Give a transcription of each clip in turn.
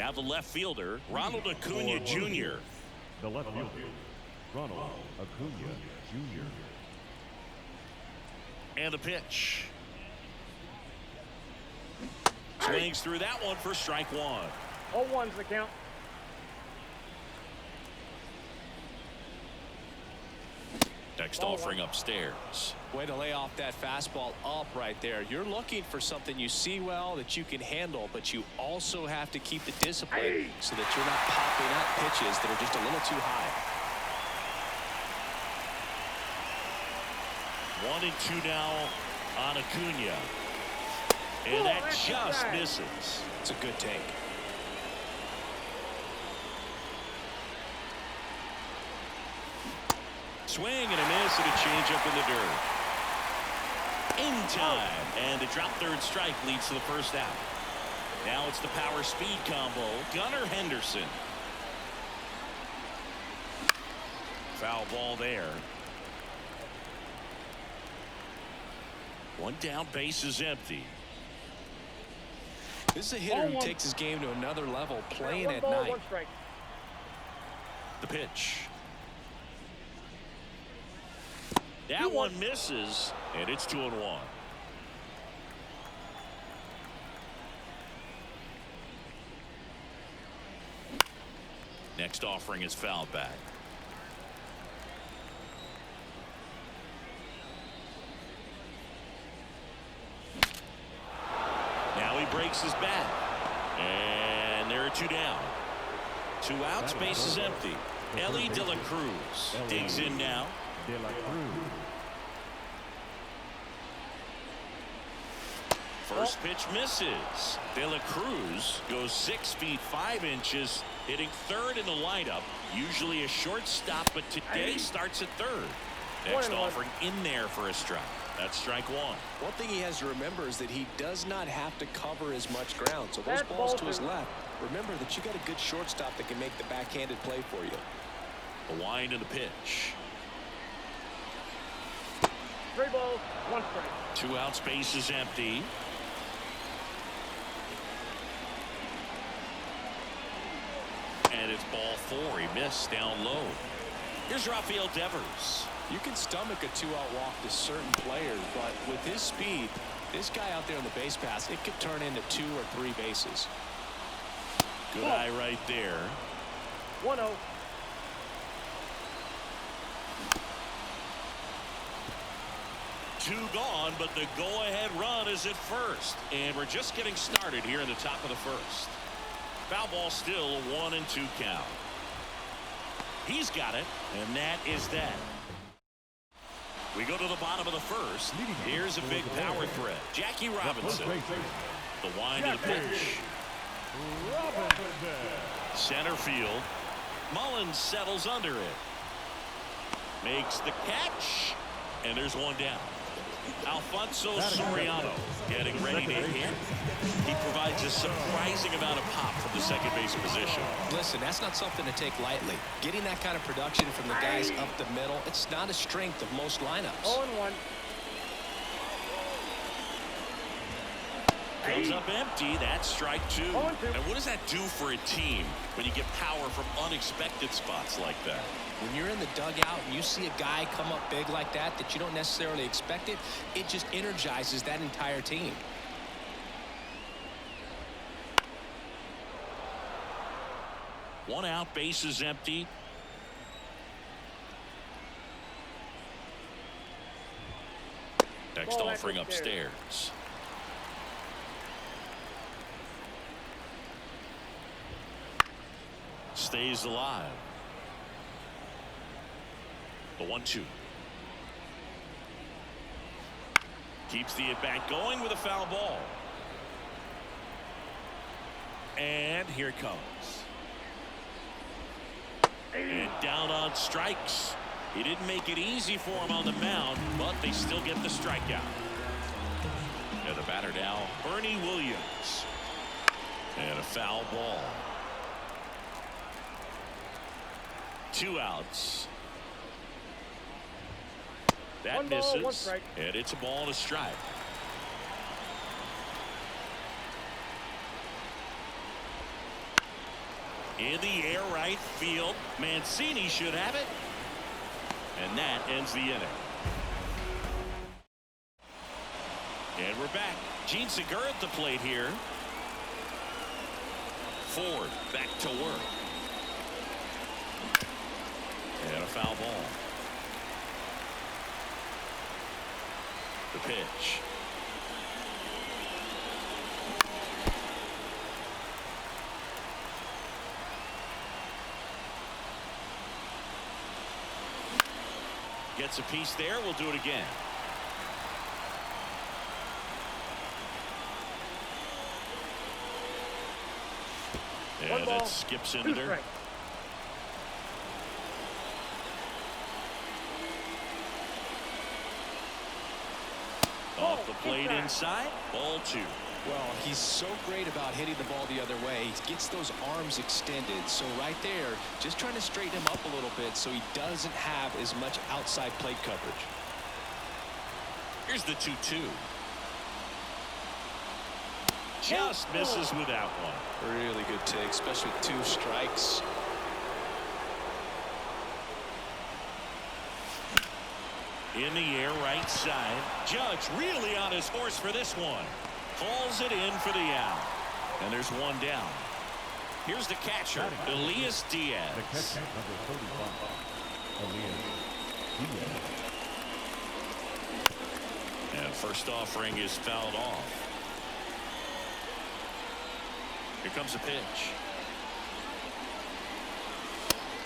Now the left fielder, Ronald Acuna Jr. The left fielder, Ronald Acuna Jr. And the pitch. Swings through that one for strike one. 0-1's the count. Next offering upstairs. Way to lay off that fastball up right there. You're looking for something you see well that you can handle, but you also have to keep the discipline so that you're not popping out pitches that are just a little too high. 1-2 now on Acuna. And that just misses. It's a good take. Swing and a miss and a changeup in the dirt. In time. And the drop third strike leads to the first out. Now it's the power speed combo. Gunnar Henderson. Foul ball there. One down, base is empty. This is a hitter who takes his game to another level, playing at night. The pitch. That one misses, and it's 2-1. Next offering is fouled back. Now he breaks his bat. And there are two down. 2 outs, base is empty. Ellie De La Cruz digs in now. De La Cruz. First pitch misses. De La Cruz goes 6 feet 5 inches, hitting third in the lineup. Usually a shortstop, but today starts at third. Next offering in there for a strike. That's strike one. One thing he has to remember is that he does not have to cover as much ground. So those balls to his left, remember that you got a good shortstop that can make the backhanded play for you. The wind and the pitch. 3 balls, 1 strike. 2 outs, base is empty. And it's ball 4. He missed down low. Here's Rafael Devers. You can stomach a 2-out walk to certain players, but with his speed, this guy out there on the base pass, it could turn into 2 or 3 bases. Good eye right there. 1-0. Two gone, but the go-ahead run is at first. And we're just getting started here in the top of the first. Foul ball still, 1-2 count. He's got it, and that is that. We go to the bottom of the first. Here's a big power threat. Jackie Robinson. The wind of the pitch. Center field. Mullins settles under it. Makes the catch. And there's one down. Alfonso Soriano getting ready to hit. He provides a surprising amount of pop from the second base position. Listen, that's not something to take lightly. Getting that kind of production from the guys up the middle, it's not a strength of most lineups. 0-1. Comes up empty. That's strike 2. And what does that do for a team when you get power from unexpected spots like that? When you're in the dugout and you see a guy come up big like that you don't necessarily expect it, it just energizes that entire team. One out, base is empty. Next offering upstairs. Stays alive. The 1-2. Keeps the at-bat going with a foul ball. And here it comes. And down on strikes. He didn't make it easy for him on the mound, but they still get the strikeout. And the batter now, Bernie Williams. And a foul ball. 2 outs. That 1 ball, misses. 1 strike. And it's a ball and a strike. In the air right field. Mancini should have it. And that ends the inning. And we're back. Gene Segura at the plate here. Ford back to work. And a foul ball. The pitch. Gets a piece there. We'll do it again. Yeah, that skips into there. Off the plate inside. Ball 2. Well, he's so great about hitting the ball the other way. He gets those arms extended. So right there, just trying to straighten him up a little bit so he doesn't have as much outside plate coverage. Here's the 2-2. Just misses with that one. Really good take, especially with 2 strikes. In the air right side. Judge really on his horse for this one. Calls it in for the out. And there's one down. Here's the catcher, Elias Diaz. The catcher, number 31, Elias Diaz. And first offering is fouled off. Here comes a pitch.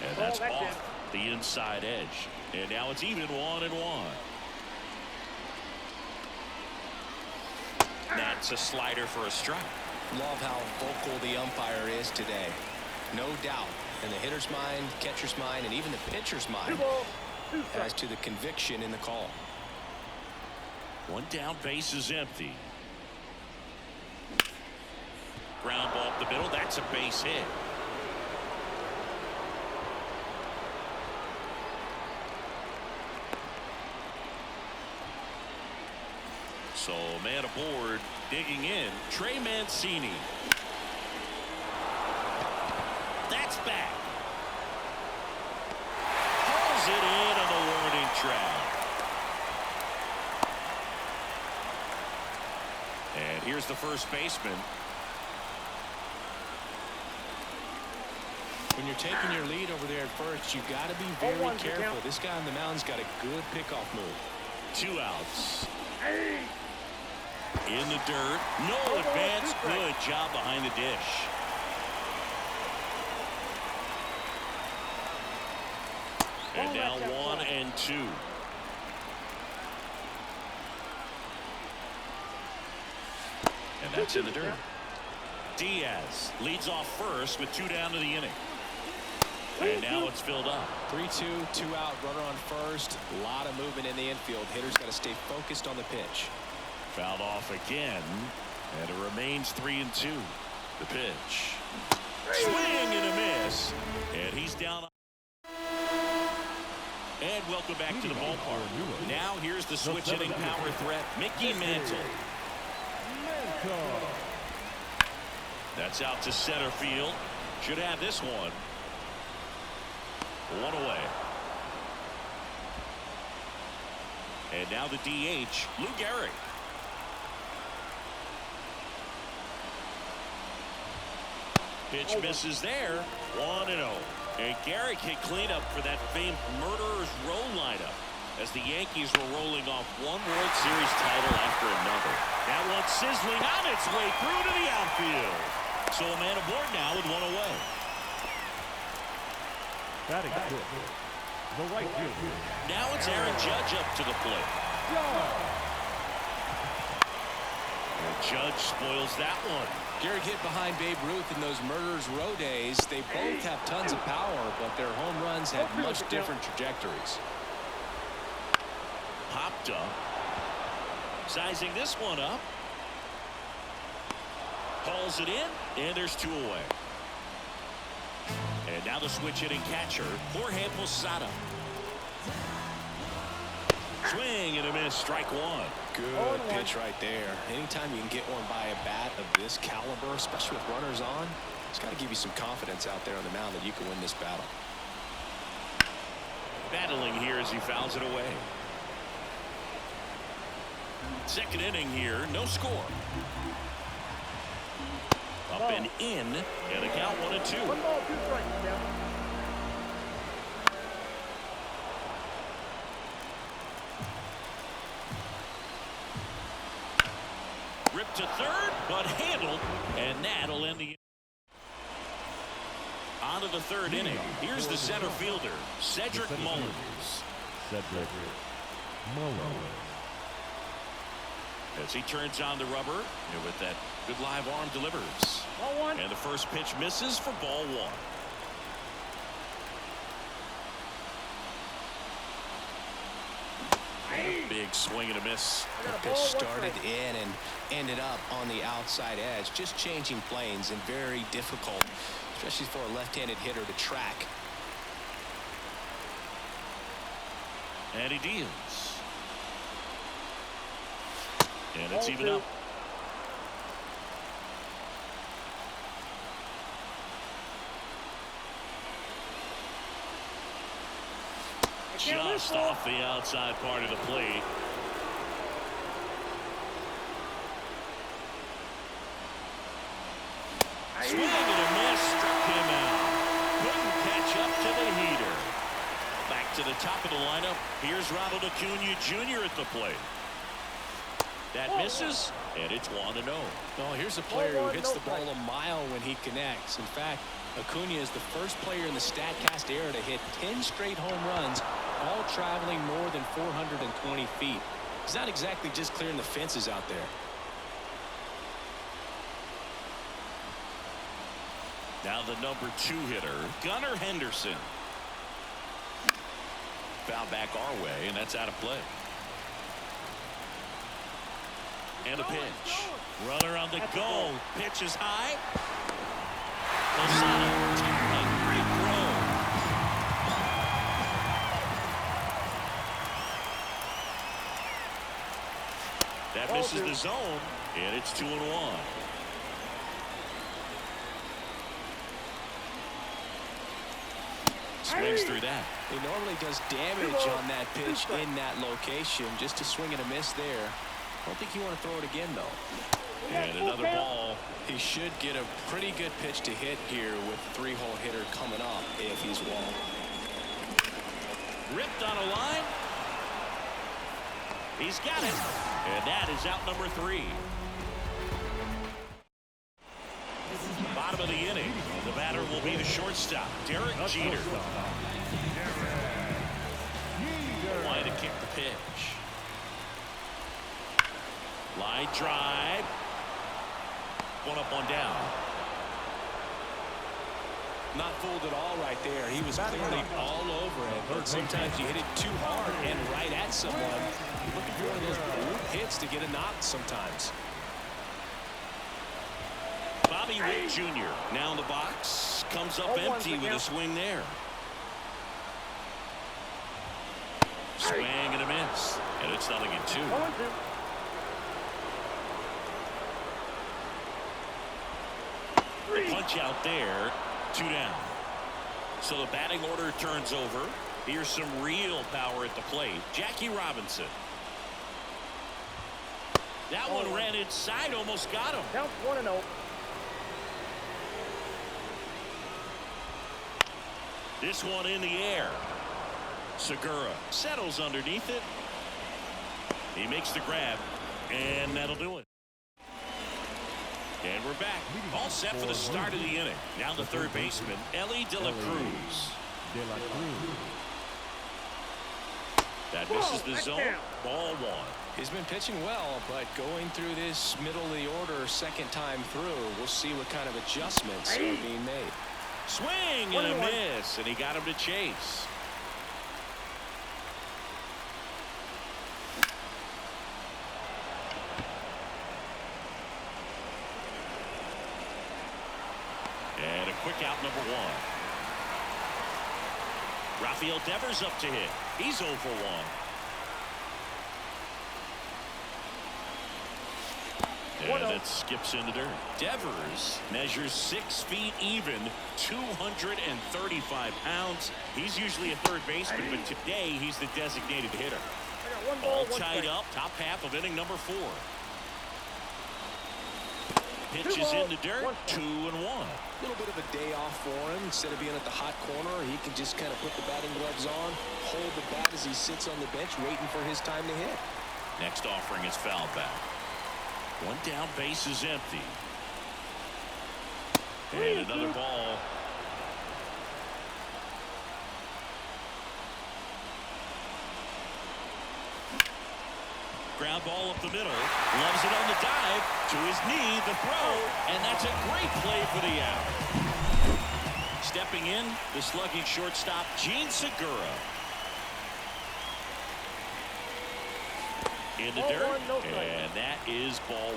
And that's off the inside edge. And now it's even 1-1. That's a slider for a strike. Love how vocal the umpire is today. No doubt in the hitter's mind, catcher's mind, and even the pitcher's mind as to the conviction in the call. One down, base is empty. Ground ball up the middle. That's a base hit. So man aboard, digging in, Trey Mancini. That's back. Pulls it in on the warning track. And here's the first baseman. When you're taking your lead over there at first, you got to be very careful. This guy on the mound's got a good pickoff move. 2 outs. In the dirt. No advance. Good job behind the dish. And now 1-2. And that's in the dirt. Diaz leads off first with 2 down to the inning. And now it's filled up. 3-2, 2 out, runner on first. A lot of movement in the infield. Hitter's got to stay focused on the pitch. Fouled off again, and it remains 3-2. The pitch. Swing and a miss, and he's down. And welcome back to the ballpark. Now here's the switch hitting power threat, Mickey Mantle. That's out to center field. Should have this one. 1 away. And now the DH, Lou Gehrig. Pitch misses there. 1-0. And Gehrig hit cleanup for that famed murderer's row lineup as the Yankees were rolling off one World Series title after another. That one sizzling on its way through to the outfield. So a man aboard now with 1 away. Batting fifth, the right fielder. Now it's Aaron Judge up to the plate. And Judge spoils that one. Gehrig hit behind Babe Ruth in those Murderers Row days. They both have tons of power, but their home runs have much different trajectories. Popped up. Sizing this one up. Hauls it in, and there's 2 away. And now the switch hitting catcher, Jorge Posada. Swing and a miss. Strike one. Good pitch right there. Anytime you can get one by a bat of this caliber, especially with runners on, it's got to give you some confidence out there on the mound that you can win this battle. Battling here as he fouls it away. Second inning here, no score. Up and in, and a count 1-2. 1 ball, 2 strikes, Jeff. Ripped to third, but handled, and that'll end the. On to the third inning. Here's the center fielder, Cedric Mullins. Cedric Mullins. As he turns on the rubber, and with that good live arm delivers. Ball 1. And the first pitch misses for ball 1. Big swing and a miss. The pitch started in and ended up on the outside edge. Just changing planes and very difficult, especially for a left-handed hitter to track. And he deals. And it's even up. Just off the outside part of the plate. Swing and a miss, struck him out. Couldn't catch up to the heater. Back to the top of the lineup. Here's Ronald Acuna Jr. at the plate. That misses, and it's 1-0. Well, here's a player who hits the ball a mile when he connects. In fact, Acuna is the first player in the StatCast era to hit 10 straight home runs, all traveling more than 420 feet. He's not exactly just clearing the fences out there. Now the number 2 hitter, Gunnar Henderson. Foul back our way, and that's out of play. And a pitch. Runner on the go. Pitch is high. Lozano taking a great throw. That misses the zone, and it's 2-1. Swings through that. He normally does damage on that pitch in that location. Just a swing and a miss there. I don't think you want to throw it again, though. And another ball. He should get a pretty good pitch to hit here with 3-hole hitter coming up if he's walled. Ripped on a line. He's got it. And that is out number 3. Bottom of the inning. The batter will be the shortstop, Derek Jeter. Why to kick the pitch. Line drive. 1 up, 1 down. Not fooled at all right there. He was clearly all over it. But sometimes you hit it too hard and right at someone. You're looking for one of those hits to get a knock sometimes. Bobby Witt Jr. now in the box. Comes up empty with a swing there. Swing and a miss. And it's 0-2. 0-2. Punch out there. 2 down. So the batting order turns over. Here's some real power at the plate. Jackie Robinson. That one ran inside, almost got him. Count 1-0. This one in the air. Segura settles underneath it. He makes the grab, and that'll do it. And we're back. All set for the start of the inning. Now the third baseman, Ellie De La Cruz. That misses the zone. Ball 1. He's been pitching well, but going through this middle of the order second time through, we'll see what kind of adjustments are being made. Swing and a miss, and he got him to chase. And a quick out, number 1. Rafael Devers up to hit. He's 0 for 1. And it skips into dirt. Devers measures 6 feet even, 235 pounds. He's usually a third baseman, but today he's the designated hitter. All tied up, top half of inning number 4. Pitches in the dirt, 2-1. A little bit of a day off for him. Instead of being at the hot corner, he can just kind of put the batting gloves on, hold the bat as he sits on the bench, waiting for his time to hit. Next offering is foul back. One down, base is empty. And another ball. Ground ball up the middle. Loves it on the dive. To his knee, the throw. And that's a great play for the out. Stepping in, the slugging shortstop, Gene Segura. In the dirt. And that is ball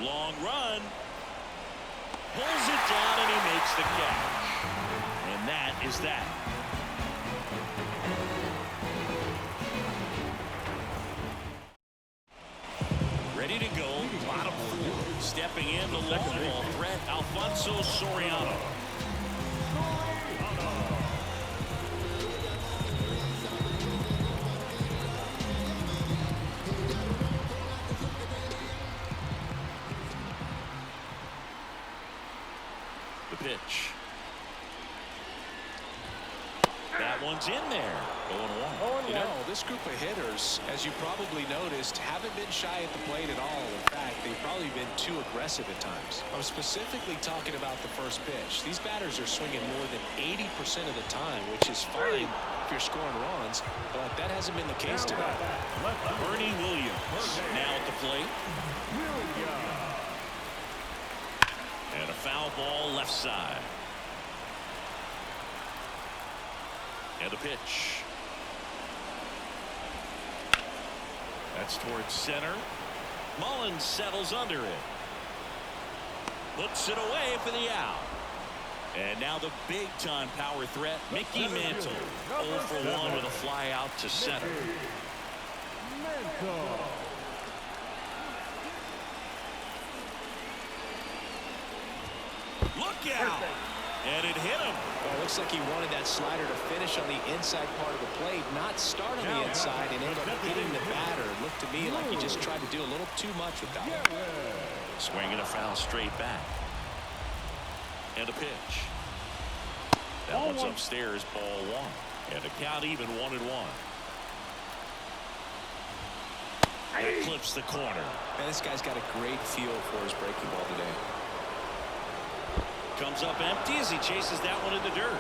1. Long run. Pulls it down and he makes the catch. And that is that. Ready to go. Bottom 4. Stepping in the long ball threat, Alfonso Soriano. Pitch. That one's in there. 0-1. You know, this group of hitters, as you probably noticed, haven't been shy at the plate at all. In fact, they've probably been too aggressive at times. I'm specifically talking about the first pitch. These batters are swinging more than 80% of the time, which is fine if you're scoring runs, but that hasn't been the case today. Bernie Williams now at the plate. And a foul ball left side. And a pitch. That's towards center. Mullins settles under it. Puts it away for the out. And now the big-time power threat, Mickey Mantle. 0 for 1 with a fly out to center. Look out! And it hit him. Well, it looks like he wanted that slider to finish on the inside part of the plate, not start on the inside and end up hitting the batter. It looked to me like he just tried to do a little too much with that one. Swinging a foul straight back. And a pitch. That one's upstairs, ball 1. And the count even 1-1. That clips the corner. Man, this guy's got a great feel for his breaking ball today. Comes up empty as he chases that one in the dirt.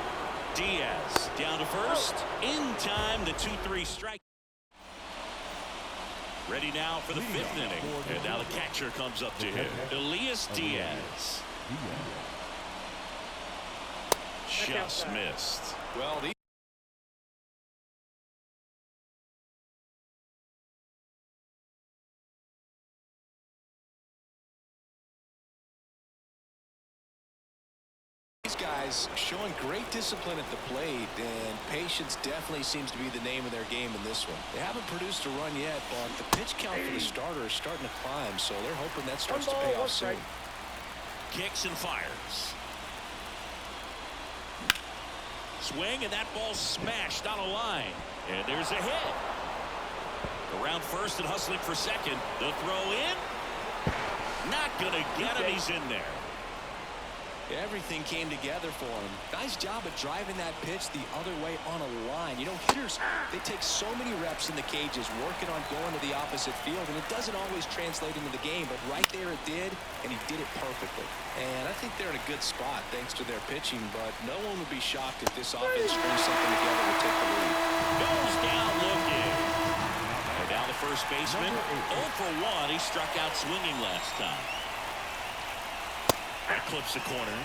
Diaz down to first. In time, the 2-3 strike. Ready now for the 5th inning. And now the catcher comes up to him. Elias Diaz. Just missed. Well, these guys showing great discipline at the plate, and patience definitely seems to be the name of their game in this one. They haven't produced a run yet, but the pitch count for the starter is starting to climb, so they're hoping that starts to pay off soon. Kicks and fires. Swing, and that ball smashed on a line. And there's a hit. Around first and hustling for second. The throw in. Not going to get him. He's in there. Everything came together for him. Nice job of driving that pitch the other way on a line. You know, hitters, they take so many reps in the cages working on going to the opposite field, and it doesn't always translate into the game, but right there it did, and he did it perfectly. And I think they're in a good spot thanks to their pitching, but no one would be shocked if this offense strings something together to take the lead. Goes down looking. And now the first baseman, 0 for 1. He struck out swinging last time. That clips the corner.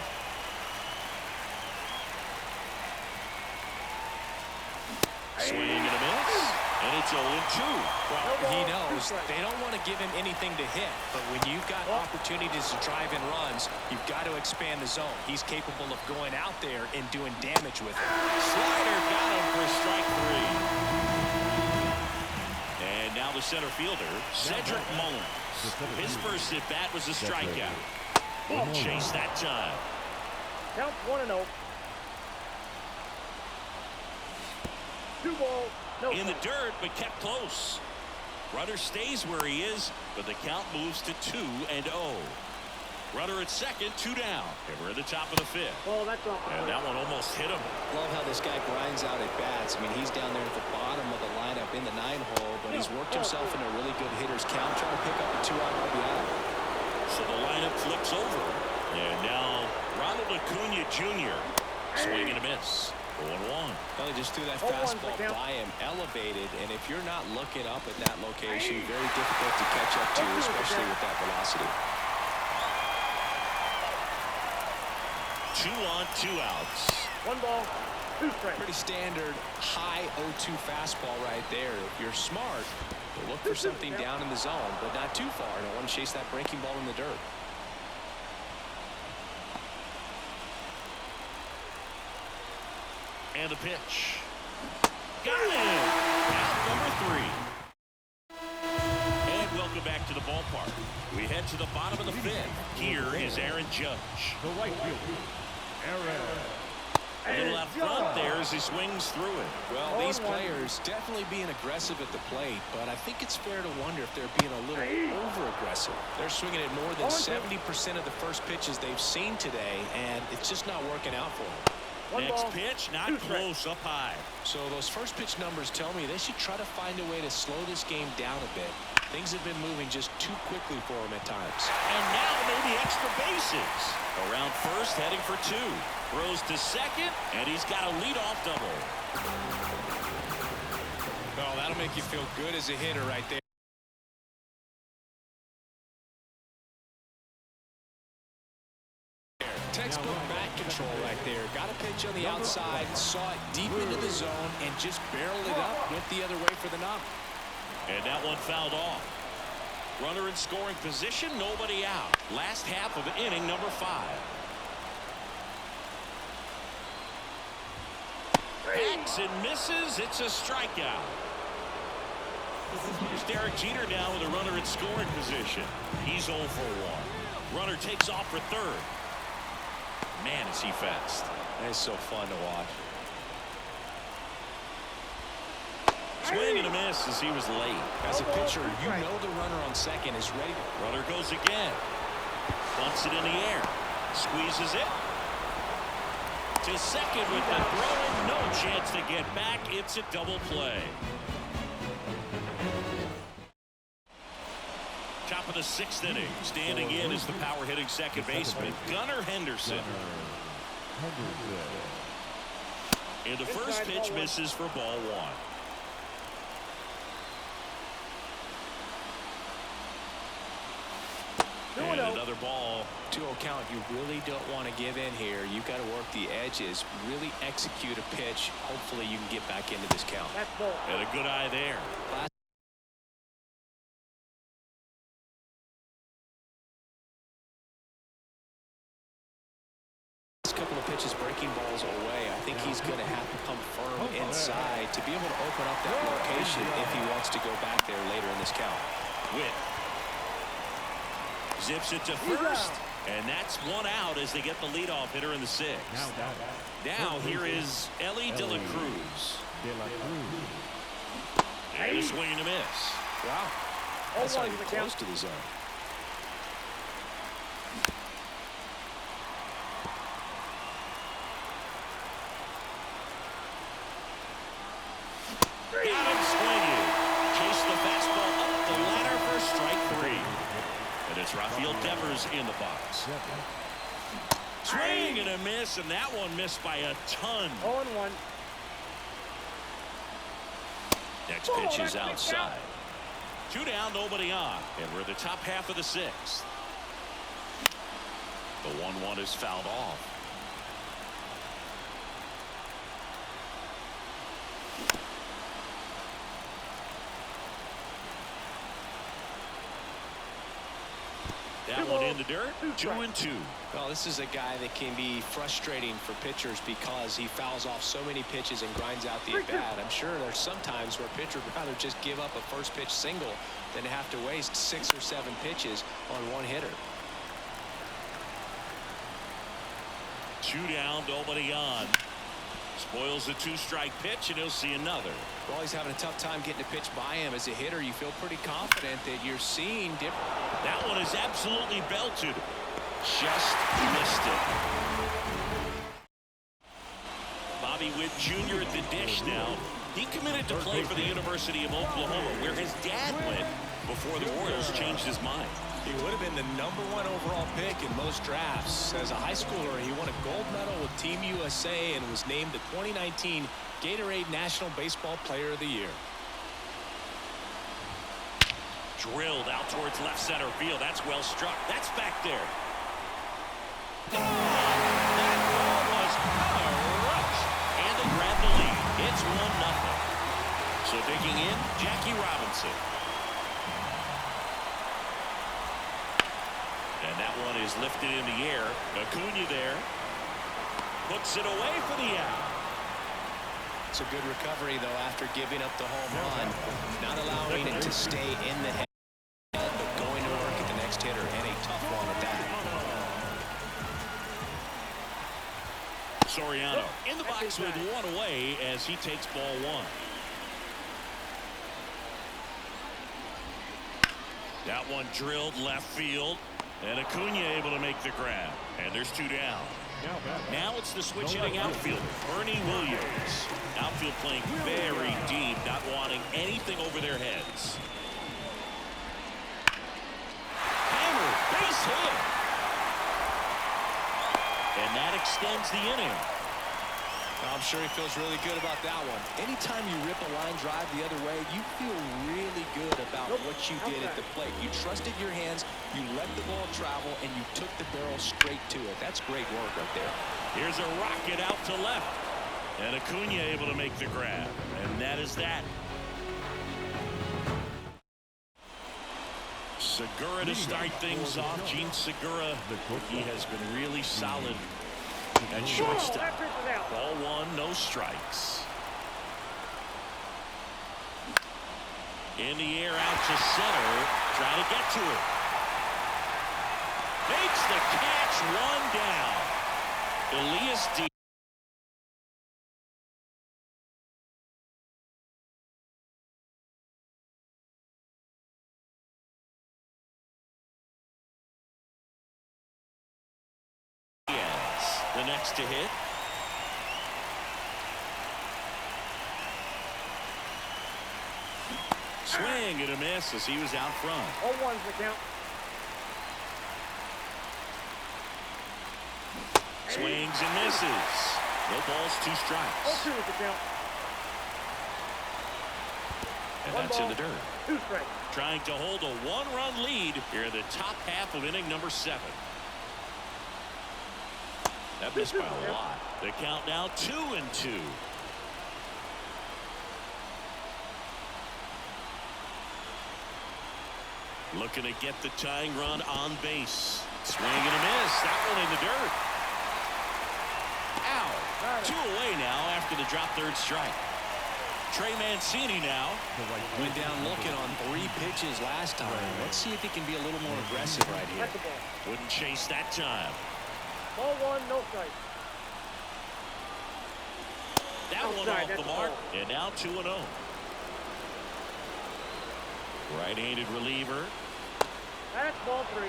Swing and a miss. And it's 0-2. Well, he knows they don't want to give him anything to hit, but when you've got opportunities to drive in runs, you've got to expand the zone. He's capable of going out there and doing damage with it. Slider got him for strike 3. And now the center fielder, Cedric Mullins. His first at bat was a strikeout. Chase that time. Count 1-0. 2 balls, no In the strikes. dirt, but kept close. Runner stays where he is, but the count moves to 2-0. Runner at second, 2 down. And we're at the top of the 5th. Oh, that's off. And that one almost hit him. Love how this guy grinds out at bats. I mean, he's down there at the bottom of the lineup in the 9-hole, but he's worked himself into a really good hitter's count, trying to pick up a 2-out RBI. So the lineup flips over. And now Ronald Acuna Jr. Swing and a miss. 0-1. Well, he just threw that 0-1 fastball by him, elevated, and if you're not looking up at that location, very difficult to catch up to, especially with that velocity. 2 on, 2 outs. 1 ball, 2 strikes. Pretty standard high 0-2 fastball right there. If you're smart, you'll look for something down in the zone, but not too far. Don't want to chase that breaking ball in the dirt. And the pitch. Got him! Out number 3. And welcome back to the ballpark. We head to the bottom of the 5th. Here is Aaron Judge. The right fielder, Aaron. A little out front there as he swings through it. Well, these players definitely being aggressive at the plate, but I think it's fair to wonder if they're being a little over-aggressive. They're swinging at more than 70% of the first pitches they've seen today, and it's just not working out for them. Next pitch, not close, up high. So those first pitch numbers tell me they should try to find a way to slow this game down a bit. Things have been moving just too quickly for him at times. And now maybe extra bases. Around first, heading for 2. Throws to second, and he's got a leadoff double. Oh, that'll make you feel good as a hitter right there. Textbook back control right there. Got a pitch on the outside, saw it deep into the zone, and just barreled it up, went the other way for the knock. And that one fouled off. Runner in scoring position, nobody out. Last half of inning number 5. Hacks and misses. It's a strikeout. Here's Derek Jeter now with a runner in scoring position. He's 0 for 1. Runner takes off for 3rd. Man, is he fast. That's so fun to watch. Swing and a miss as he was late. As a pitcher, you know the runner on second is ready. Runner goes again. Bunts it in the air. Squeezes it. To second with the throw. No chance to get back. It's a double play. Top of the 6th inning. Standing in is the power hitting second baseman, Gunnar Henderson. And the first pitch misses for ball 1. And another ball. 2-0 count. You really don't want to give in here. You've got to work the edges, really execute a pitch. Hopefully you can get back into this count. And a good eye there. Last couple of pitches breaking balls away. I think he's going to have to come firm inside to be able to open up that location if he wants to go back there later in this count. Witt zips it to first, and that's 1 out as they get the leadoff hitter in the 6th. Now here is Ellie De La Cruz. And a swing and a miss. Wow. That's not even close to the zone. Got him swinging. Chase the fastball up the ladder for strike 3. And it's Rafael Devers in the box. Swing and a miss, and that one missed by a ton. 0-1. Next pitch is outside. 2 down, nobody on. And we're at the top half of the 6th. The 1-1 is fouled off. that one in the dirt. 2-2. Well, this is a guy that can be frustrating for pitchers because he fouls off so many pitches and grinds out the at-bat. I'm sure there's some times where a pitcher would rather just give up a first pitch single than to have to waste 6 or 7 pitches on one hitter. 2 down, nobody on. Spoils the 2-strike pitch, and he'll see another. Well, he's having a tough time getting a pitch by him. As a hitter, you feel pretty confident that you're seeing different. That one is absolutely belted. Just missed it. Bobby Witt Jr. at the dish now. He committed to play for the University of Oklahoma, where his dad went before the Royals changed his mind. He would have been the #1 overall pick in most drafts. As a high schooler, he won a gold medal with Team USA and was named the 2019 Gatorade National Baseball Player of the Year. Drilled out towards left center field. That's well struck. That's back there. That ball was crushed. And they grab the lead. It's 1-0. So digging in, Jackie Robinson. And that one is lifted in the air. Acuna there. Puts it away for the out. It's a good recovery, though, after giving up the home run. Not allowing it to stay in the head, but going to work at the next hitter. And a tough one at that. Soriano in the box with one away as he takes ball 1. That one drilled left field. And Acuna able to make the grab. And there's 2 down. Now it's the switch hitting outfielder, Bernie Williams. Outfield playing very deep, not wanting anything over their heads. Hammer, base hit. And that extends the inning. I'm sure he feels really good about that one. Anytime you rip a line drive the other way, you feel really good about what you did at the plate. You trusted your hands, you let the ball travel, and you took the barrel straight to it. That's great work right there. Here's a rocket out to left. And Acuna able to make the grab. And that is that. Segura to start things off. Gene Segura, he has been really solid at shortstop. Ball 1, no strikes. In the air out to center. Trying to get to it. Makes the catch, 1 down. Elias D. The next to hit. Swing and a miss as he was out front. 0-1's the count. Swings and misses. No balls, 2 strikes. 0-2 is the count. And 1 that's ball, in the dirt. 2 strikes. Trying to hold a 1-run lead here in the top half of inning number 7. That missed by a lot. The count now 2-2. Looking to get the tying run on base. Swing and a miss. That one in the dirt. Ow. 2 away now after the drop third strike. Trey Mancini now. Went down looking on 3 pitches last time. Let's see if he can be a little more aggressive right here. That's the ball. Wouldn't chase that time. Ball 1, no strike. That one off the mark. And now 2-0. Right-handed reliever. That's ball 3.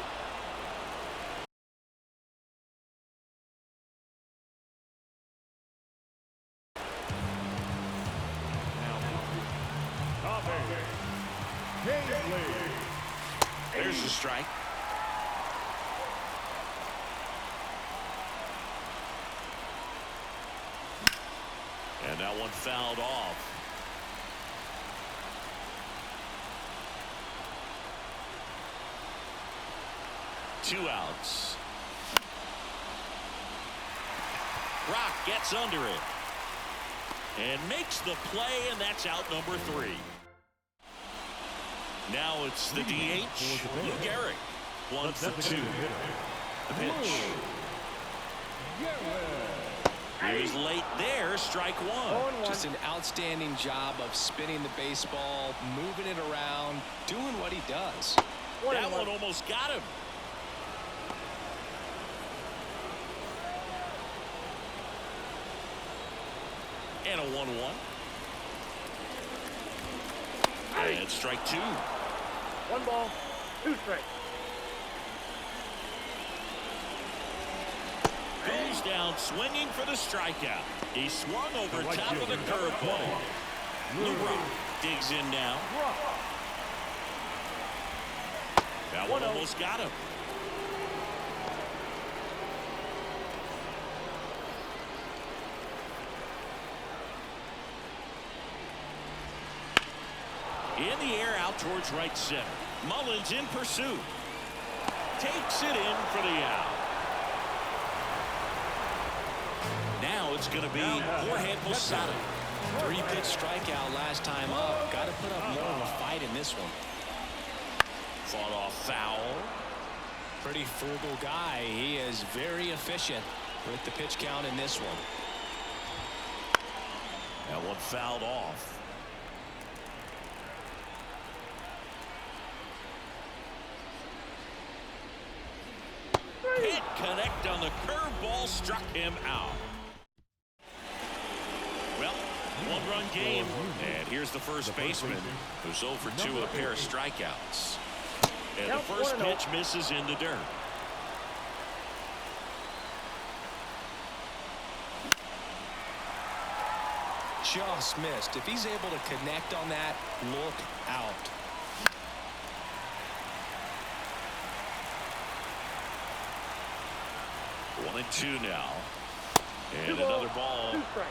There's the strike. And that one fouled off. Two outs. Rock gets under it and makes the play, and that's out number 3. Now it's the DH, Lou Gehrig. 1 for 2. The pitch. He was late there. Strike one. Just an outstanding job of spinning the baseball, moving it around, doing what he does. That one almost got him. And a 1-1. And strike two. 1 ball, 2 strikes. Goes down swinging for the strikeout. He swung over top of the curveball. Leroy digs in now. That one almost got him. In the air out towards right center. Mullins in pursuit. Takes it in for the out. Now it's going to be Jorge Posada. 3-pitch strikeout last time up. Got to put up more of a fight in this one. Fought off foul. Pretty frugal guy. He is very efficient with the pitch count in this one. That one fouled off. Hit connect on the curveball, struck him out. Well, 1-run game, and here's the first baseman who's 0 for 2 with a pair of strikeouts. And the first pitch misses in the dirt. Just missed. If he's able to connect on that, look out. One and two now. And another ball. 2 strikes.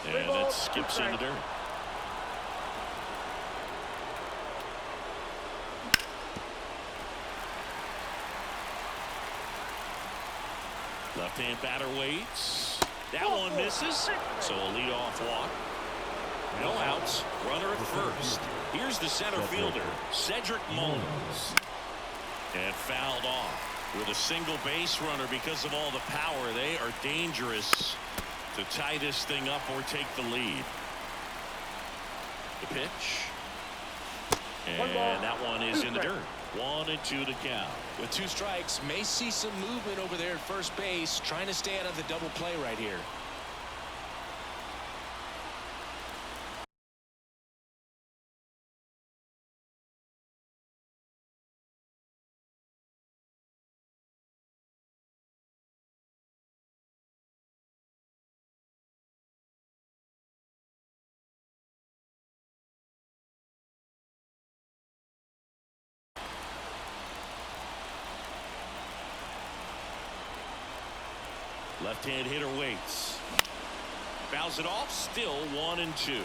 And it skips in the dirt. Left-hand batter waits. That one misses. So a leadoff walk. No outs. Runner at first. Here's the center fielder, Cedric Mullins. And fouled off with a single base runner because of all the power. They are dangerous to tie this thing up or take the lead. The pitch. And that one is in the dirt. 1 and 2 to count. With 2 strikes, may see some movement over there at first base, trying to stay out of the double play right here. Left-hand hitter waits. Fouls it off. Still 1 and 2.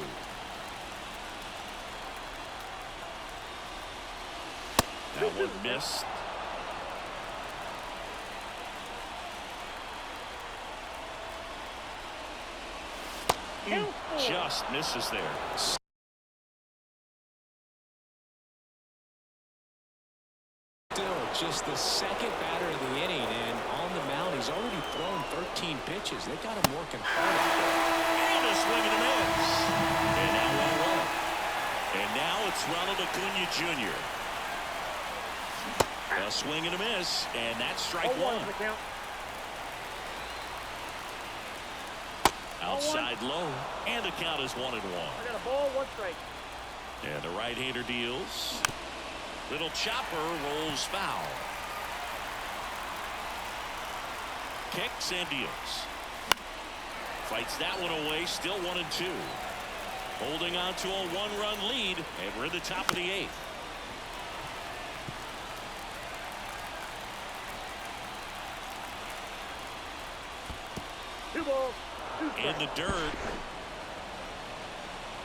That one missed. Just misses there. Still just the second batter of the inning, and on the mound he's already thrown 13 pitches. They've got him working hard out there. And a swing and a miss. And now 1 run. And now it's Ronald Acuna Jr. A swing and a miss, and that's strike 1. Outside low, and the count is 1-1. I got a ball, 1 strike. And the right-hander deals. Little chopper rolls foul. Kicks and deals. Fights that one away, still 1 and 2. Holding on to a 1-run lead, and we're in the top of the 8th. Two balls, 2 strikes. In the dirt.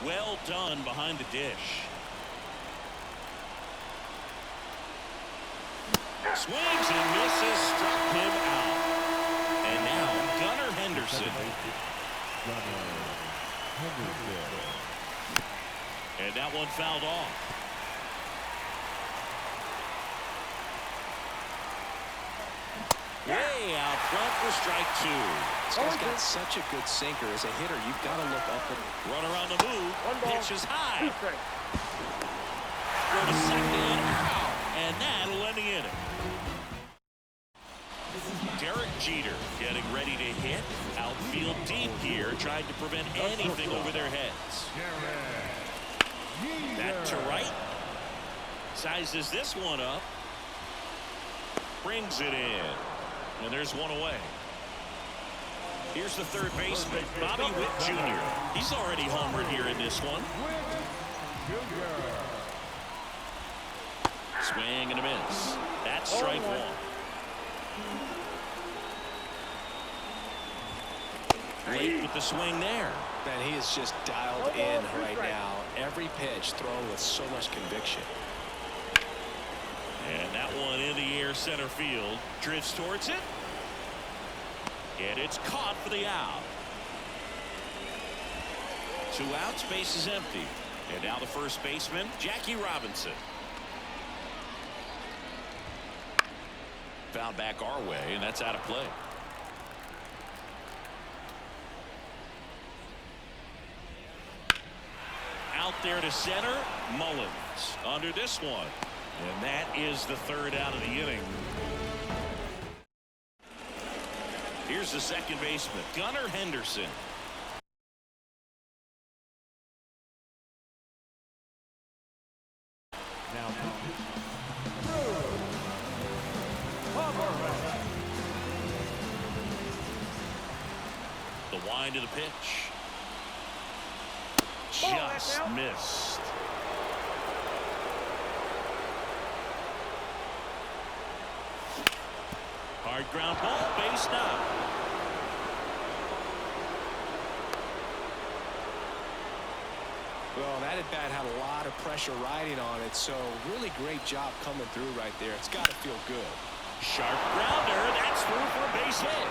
Well done behind the dish. Swings and misses, struck him out. And now Gunnar Henderson. And that one fouled off. Way out front for strike two. This guy's got such a good sinker. As a hitter, you've got to look up. Runner on the move. One ball, pitch is high. 2 strikes. Go to second. Ow. And that'll end the inning. Derek Jeter getting ready to hit. Outfield deep here, trying to prevent anything over their heads. Back to right. Sizes this one up. Brings it in. And there's one away. Here's the third baseman, Bobby Witt Jr. He's already homered here in this one. Swing and a miss. That's strike one. Late with the swing there. Man, he is just dialed in right now. Every pitch thrown with so much conviction. And that one in the air center field. Drifts towards it. And it's caught for the out. 2 outs, base is empty. And now the first baseman, Jackie Robinson. Found back our way, and that's out of play. Out there to center, Mullins under this one. And that is the third out of the inning. Here's the second baseman, Gunnar Henderson. Now, The wind of the pitch. Just missed. Hard ground ball, base now. Well, that at bat had a lot of pressure riding on it, so really great job coming through right there. It's got to feel good. Sharp grounder, that's through for a base hit.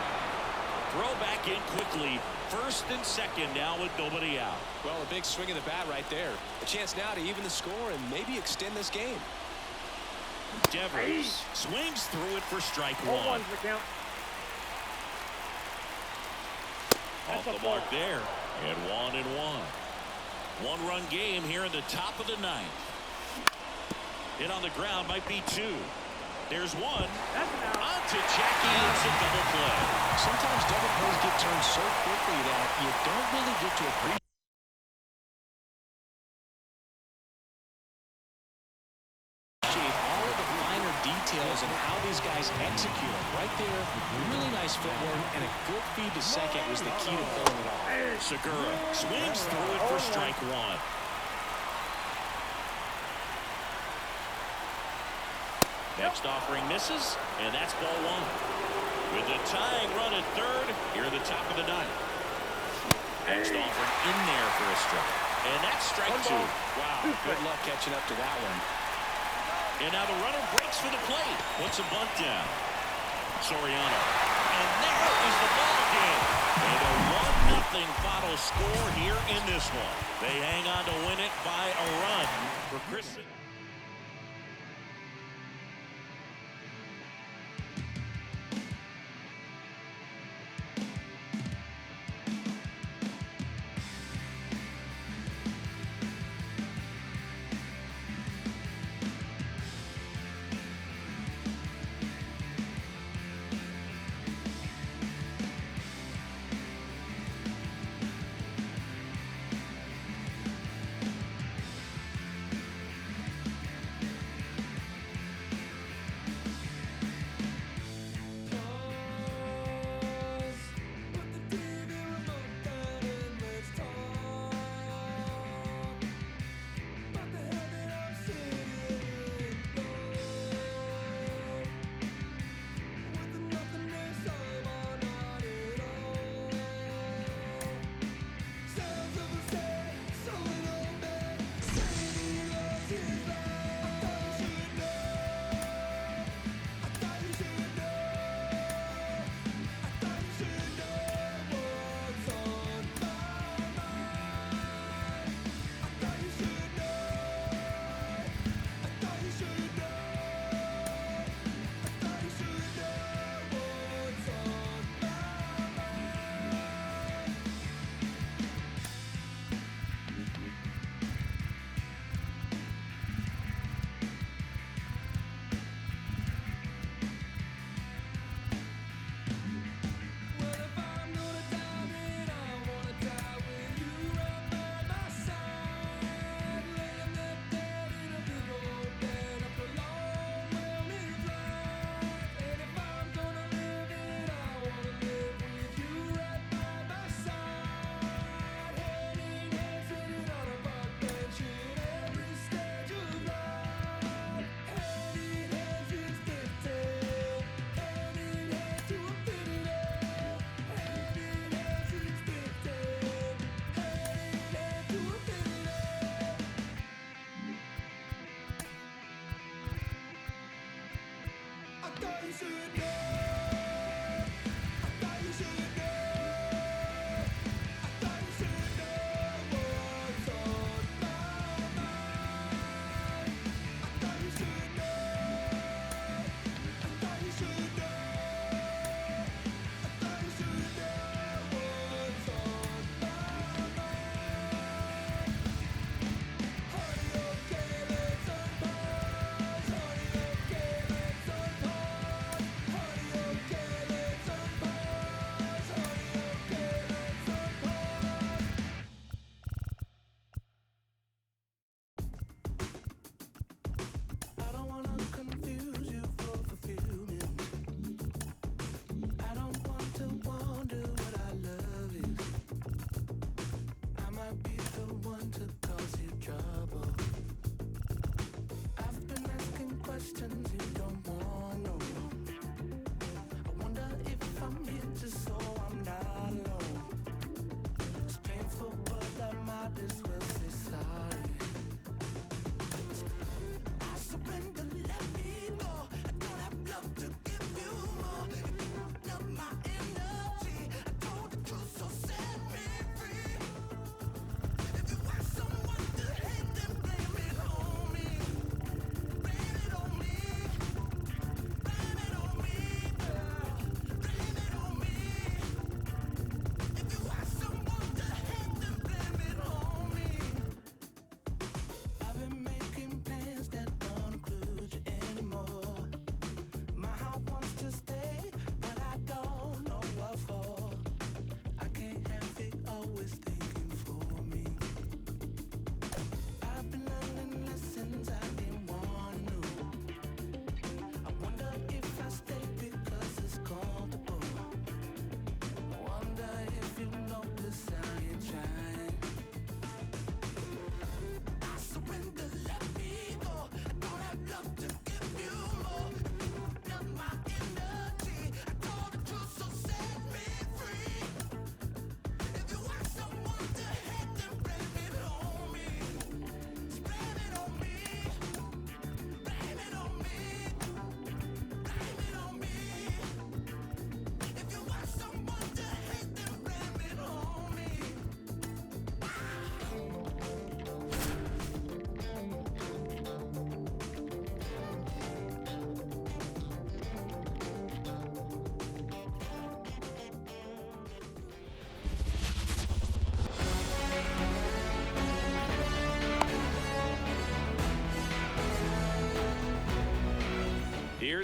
Throw back in quickly. First and second now with nobody out. Well, a big swing of the bat right there. A chance now to even the score and maybe extend this game. Devers swings through it for strike one. The count. Off the mark there. And 1-1. One-run game here in the top of the ninth. Hit on the ground might be 2. There's one. That's an out. On to Jackie. It's a double play. Sometimes double plays get turned so quickly that you don't really get to appreciate all of the finer details and how these guys execute them. Right there, really nice footwork, and a good feed to second was the key to pulling it off. Segura swings through it for strike one. Next offering misses, and that's ball one. With the tying run at third, here at the top of the ninth. Next offering in there for a strike. And that's strike 2. Wow, good luck catching up to that one. And now the runner breaks for the plate. Puts a bunt down. Soriano. And there is the ball game. And a 1-0 final score here in this one. They hang on to win it by a run for Chris.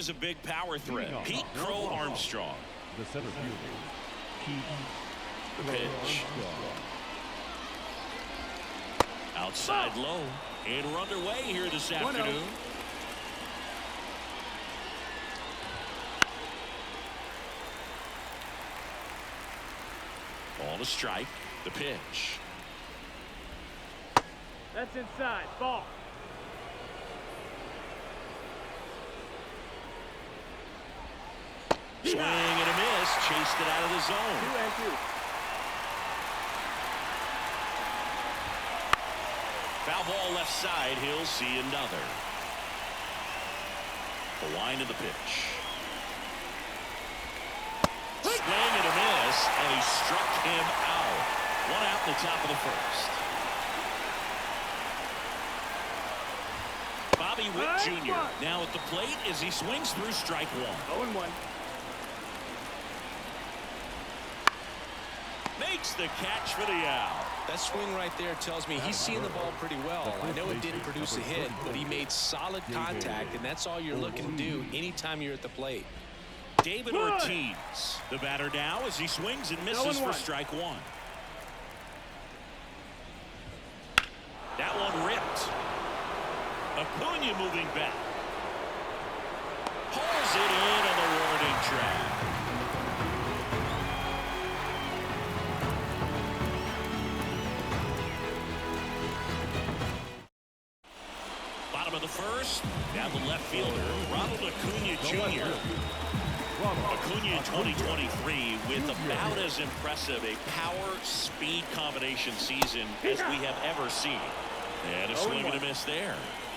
here's a big power threat. Pete Crow Armstrong. The center fielder, Pete The pitch. Outside low. And we're underway here this afternoon. Ball to strike. The pitch. That's inside. Ball. Swing and a miss. Chased it out of the zone. 2-2. Foul ball left side. He'll see another. The line of the pitch. Swing and a miss, and he struck him out. One out in the top of the first. Bobby Witt Jr. now at the plate as he swings through strike one. 0-1. Makes the catch for the out. That swing right there tells me he's seeing the ball pretty well. I know it didn't produce a hit, but he made solid contact, and that's all you're looking to do anytime you're at the plate. David Ortiz, the batter now as he swings and misses for strike one. That one ripped. Acuna moving back. Pulls it in on the warning track. Bottom of the first, down the left fielder, Ronald Acuna Jr. Acuna in 2023 with about as impressive a power-speed combination season as we have ever seen. And a swing and a miss there.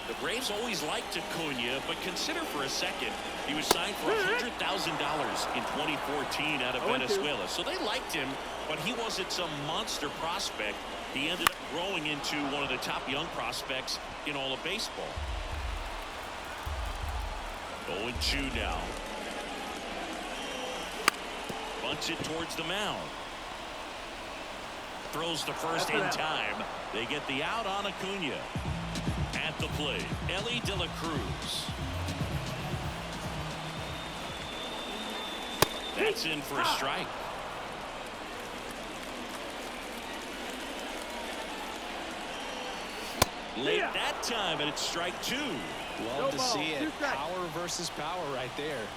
The Braves always liked Acuna, but consider for a second he was signed for $100,000 in 2014 out of Venezuela. So they liked him, but he wasn't some monster prospect. He ended up growing into one of the top young prospects in all of baseball. 0-2 now. Bunts it towards the mound. Throws the first in time. They get the out on Acuna. At the plate, Ellie De La Cruz. That's in for a strike. Late that time, and it's strike two. Love to see it. Power versus power right there.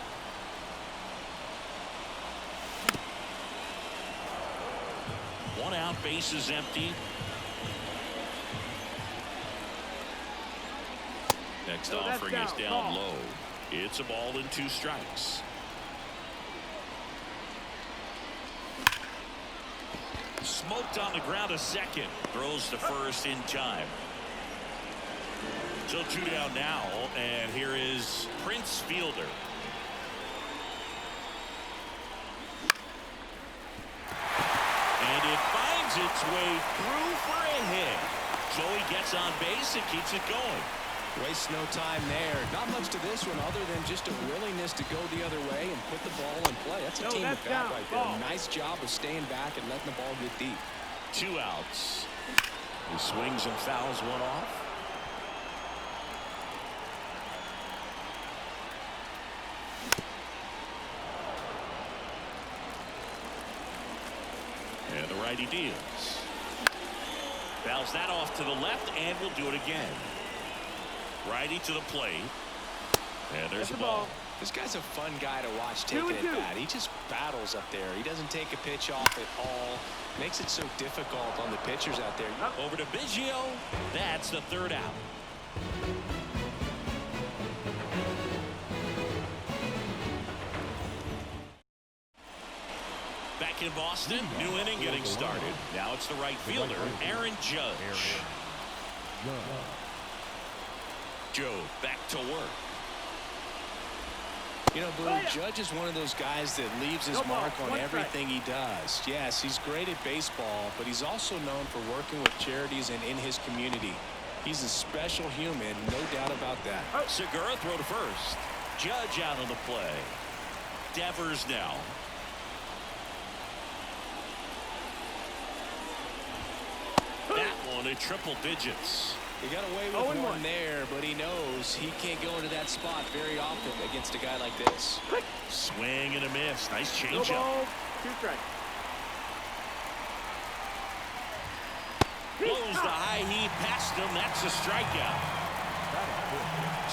One out, bases empty. Next offering is down low. It's a ball and 2 strikes. Smoked on the ground a second. Throws the first in time. So 2 down now, and here is Prince Fielder. And it finds its way through for a hit. So he gets on base and keeps it going. Waste no time there. Not much to this one other than just a willingness to go the other way and put the ball in play. That's a team at bat right there. Nice job of staying back and letting the ball get deep. 2 outs. He swings and fouls one off. And the righty deals. Fouls that off to the left and will do it again. Righty to the plate. And there's the ball. This guy's a fun guy to watch taking it bat. He just battles up there. He doesn't take a pitch off at all. Makes it so difficult on the pitchers out there. Over to Biggio. That's the 3rd out. Back in Boston, new inning getting started. Now it's the right fielder, Aaron Judge. Joe back to work. You know, Blue, Judge is one of those guys that leaves his mark on everything he does. Yes, he's great at baseball, but he's also known for working with charities and in his community. He's a special human, no doubt about that. Segura throw to first. Judge out on the play. Devers now. That one at triple digits. He got away with one there, but he knows he can't go into that spot very often against a guy like this. Swing and a miss. Nice No changeup. ball, 2 strikes. Blows the high heat past him. That's a strikeout.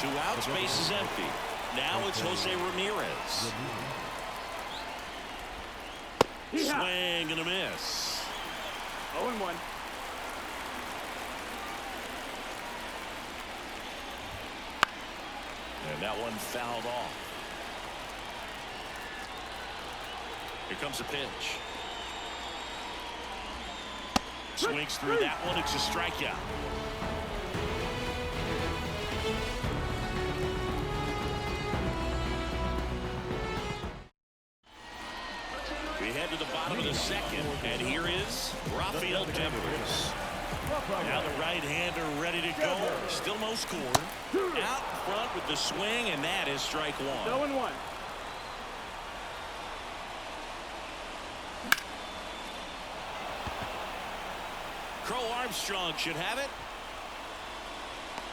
2 outs, base is empty. Now it's Jose Ramirez. Swing and a miss. 0-1. And that one fouled off. Here comes a pitch. Swings through that one. It's a strikeout. We head to the bottom of the second, and here is Rafael Devers. Now the right-hander ready to go. Still no score. Out front with the swing, and that is strike 1. 0-1. Crow Armstrong should have it.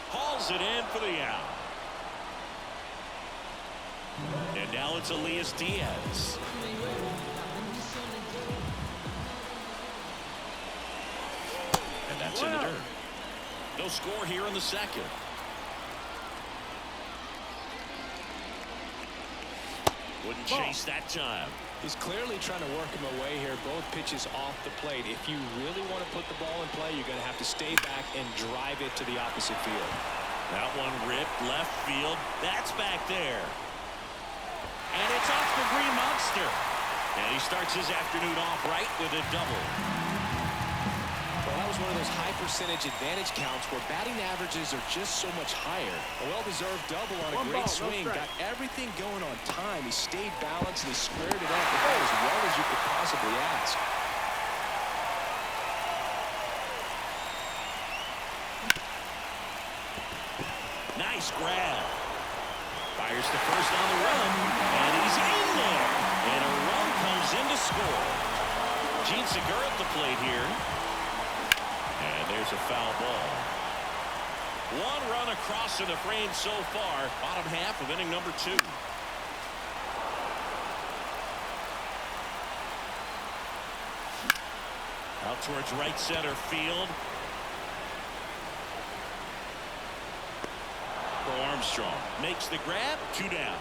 Hauls it in for the out. And now it's Elias Diaz. And that's in the dirt. No score here in the second. Wouldn't chase that time. He's clearly trying to work him away here. Both pitches off the plate. If you really want to put the ball in play, you're going to have to stay back and drive it to the opposite field. That one ripped left field. That's back there. And it's off the Green Monster. And he starts his afternoon off right with a double. Well, that was one of those high percentage advantage counts where batting averages are just so much higher. A well-deserved double on a great swing. Got everything going on time. He stayed balanced and he squared it up about as well as you could possibly ask. Nice grab. Fires the first on the run, and he's in there. And a run comes in to score. Gene Segura at the plate here. And there's a foul ball. 1 run across in the frame so far. Bottom half of inning number 2. Out towards right center field. For Armstrong. Makes the grab. 2 down.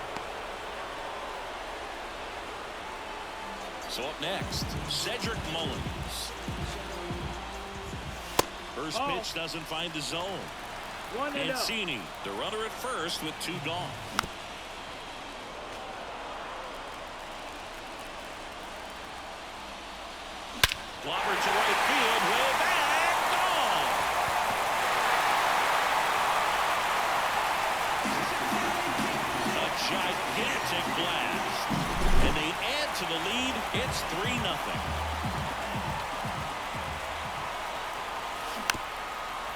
So up next, Cedric Mullins. First pitch doesn't find the zone. Mancini, the runner at first with 2 gone. Clobber to right field, way back, gone. A gigantic blast. And they add to the lead. It's 3-0.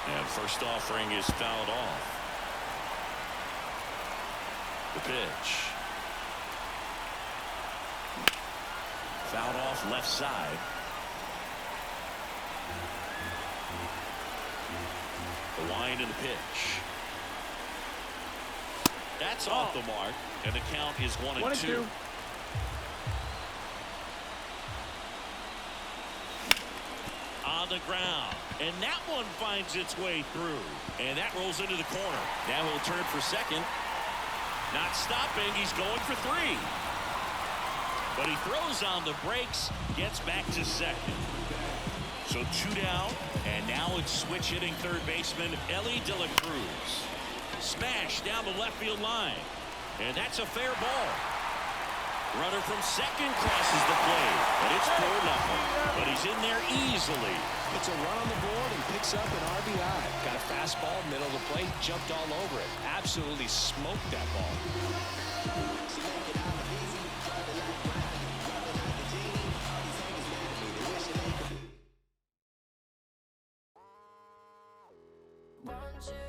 And first offering is fouled off. The pitch. Fouled off left side. The wind and the pitch. That's off the mark, and the count is 1-2. On the ground, and that one finds its way through, and that rolls into the corner. Now he'll turn for second. Not stopping, he's going for 3. But he throws on the brakes, gets back to second. So 2 down, and now it's switch hitting third baseman Elly De La Cruz. Smash down the left field line, and that's a fair ball. Runner from second crosses the plate, and it's 4-0. But he's in there easily. It's a run on the board and picks up an RBI. Got a fastball, middle of the plate, jumped all over it. Absolutely smoked that ball. Want you